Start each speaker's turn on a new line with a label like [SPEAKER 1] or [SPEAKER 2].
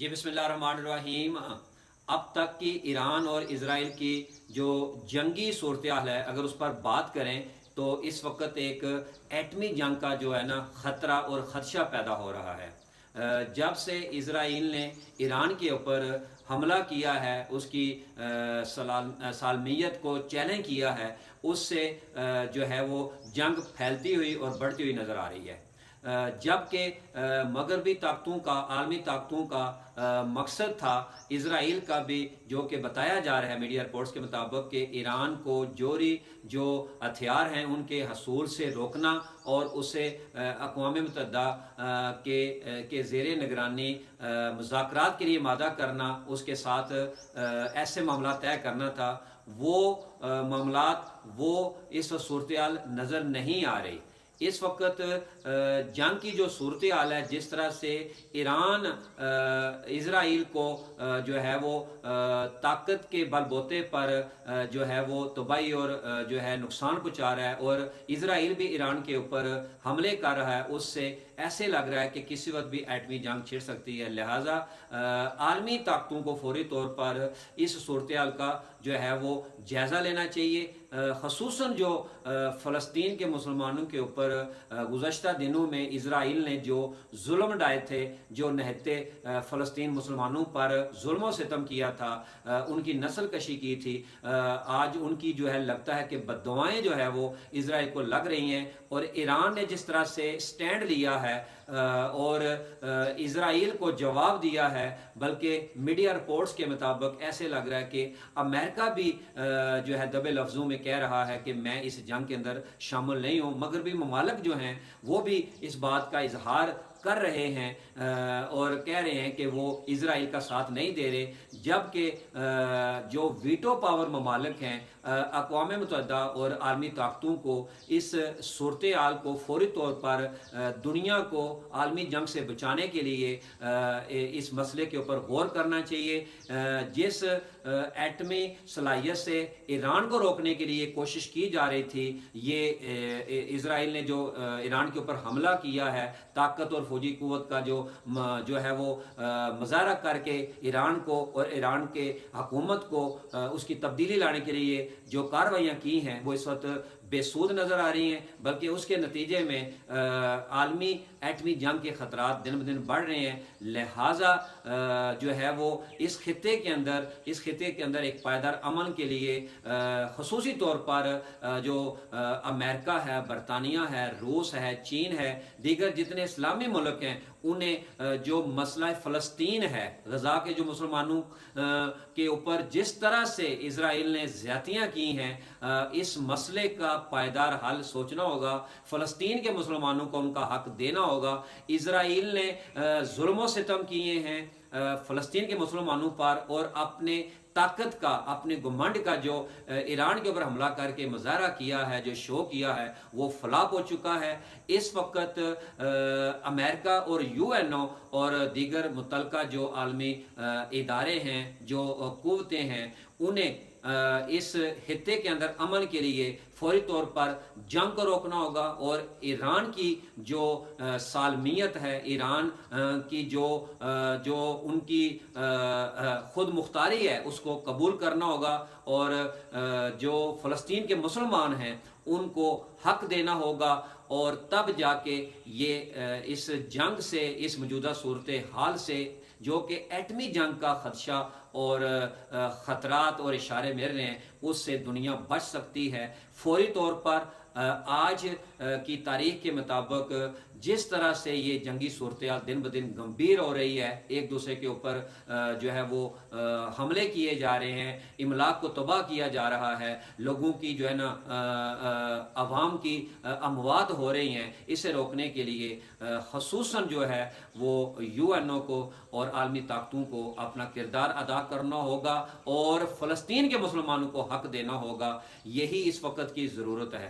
[SPEAKER 1] जी बिस्मिल्लाहिर्रहमानिर्रहीम। अब तक की ईरान और इज़राइल की जो जंगी सूरत है, अगर उस पर बात करें तो इस वक्त एक एटमी जंग का जो है ना ख़तरा और ख़दशा पैदा हो रहा है। जब से इज़राइल ने ईरान के ऊपर हमला किया है, उसकी सालमियत को चैलेंज किया है, उससे जो है वो जंग फैलती हुई और बढ़ती हुई नज़र आ रही है। जबकि मगरबी ताकतों का, आलमी ताकतों का मकसद था इसराइल का भी, जो कि बताया जा रहा है मीडिया रिपोर्ट्स के मुताबिक, कि ईरान को जोरी जो हथियार हैं उनके हसूल से रोकना और उसे अक़वाम मुत्तहिदा के ज़ेरे निगरानी मुज़ाकरात के लिए मादा करना, उसके साथ ऐसे मामला तय करना था। वो मामलात वो इस सूरत नज़र नहीं आ रही। इस वक्त जंग की जो सूरत हाल है, जिस तरह से ईरान इसराइल को जो है वो ताकत के बलबूते पर जो है वो तबाही और जो है नुकसान पहुंचा रहा है, और इसराइल भी ईरान के ऊपर हमले कर रहा है, उससे ऐसे लग रहा है कि किसी वक्त भी एटमी जंग छिड़ सकती है। लिहाजा आलमी ताकतों को फौरी तौर पर इस सूरत हाल का जो है वो जायज़ा लेना चाहिए। ख़ुसूसन जो फ़लस्तीन के मुसलमानों के ऊपर गुज़श्ता दिनों में इसराइल ने जो जुल्म डाए थे, जो नहते फ़लस्तीन मुसलमानों पर जुल्म सितम किया था, उनकी नस्ल कशी की थी, आज उनकी जो है लगता है कि बद्दुआएं जो है वो इसराइल को लग रही हैं। और ईरान ने जिस तरह से स्टैंड लिया है और इसराइल को जवाब दिया है, बल्कि मीडिया रिपोर्ट्स के मुताबिक ऐसे लग रहा है कि अमेरिका भी जो है दबे लफ्ज़ों में कह रहा है कि मैं इस जंग के अंदर शामिल नहीं हूँ। मगरबी ममालिक जो हैं वो भी इस बात का इजहार कर रहे हैं और कह रहे हैं कि वो इसराइल का साथ नहीं दे रहे, जबकि जो वीटो पावर ममालिक हैं अक़वाम मुत्तहिदा और आलमी ताकतों को इस सूरत हाल को फौरी तौर पर दुनिया को आलमी जंग से बचाने के लिए इस मसले के ऊपर गौर करना चाहिए। जिस एटमी सलाहियत से ईरान को रोकने के लिए कोशिश की जा रही थी, ये इसराइल ने जो ईरान के ऊपर हमला किया है, ताकत और फौजी कुव्वत का जो है वो मुजाहरा करके ईरान को और ईरान के हुकूमत को उसकी तब्दीली लाने के लिए जो कार्रवाइयाँ की हैं, वो इस वक्त बेसूद नज़र आ रही हैं, बल्कि उसके नतीजे में आलमी एटमी जंग के ख़तरात दिन ब दिन बढ़ रहे हैं। लिहाजा जो है वो इस खित्ते के अंदर एक पायदार अमन के लिए ख़ुसूसी तौर पर जो अमेरिका है, बरतानिया है, रूस है, चीन है, दीगर जितने इस्लामी मुल्क हैं, उन्हें जो मसला फ़लस्तीन है, गज़ा के जो मुसलमानों के ऊपर जिस तरह से इसराइल ने ज़्यादतियाँ की हैं, इस मसले का पायदार हल सोचना होगा। फ़लस्तीन के मुसलमानों को उनका हक देना होगा। इसराइल ने जुल्म सितम किए हैं फ़लस्तीन के मुसलमानों पर, और अपने ताकत का, अपने घमंड का जो ईरान के ऊपर हमला करके मुजाहरा किया है, जो शो किया है, वो फ्लॉप हो चुका है। इस वक्त अमेरिका और यूएनओ और दीगर मुतलका जो आलमी इदारे हैं, जो कुव्वतें हैं, उन्हें इस हित्ते के अंदर अमन के लिए फौरी तौर पर जंग को रोकना होगा, और ईरान की जो सालमियत है, ईरान की जो उनकी खुद मुख्तारी है, उसको कबूल करना होगा, और जो फ़लस्तीन के मुसलमान हैं उनको हक देना होगा, और तब जाके ये इस जंग से, इस मौजूदा सूरत हाल से, जो कि एटमी जंग का खदशा और ख़तरात और इशारे मिल रहे हैं, उससे दुनिया बच सकती है। फौरी तौर पर आज की तारीख के मुताबिक जिस तरह से ये जंगी सूरत हाल दिन ब दिन गंभीर हो रही है, एक दूसरे के ऊपर जो है वो हमले किए जा रहे हैं, इमलाक को तबाह किया जा रहा है, लोगों की जो है ना अवाम की अमवात हो रही हैं, इसे रोकने के लिए ख़ुसूसन जो है वो यूएनओ को और आलमी ताकतों को अपना किरदार अदा करना होगा, और फ़लस्तीन के मुसलमानों को हक देना होगा। यही इस वक्त की ज़रूरत है।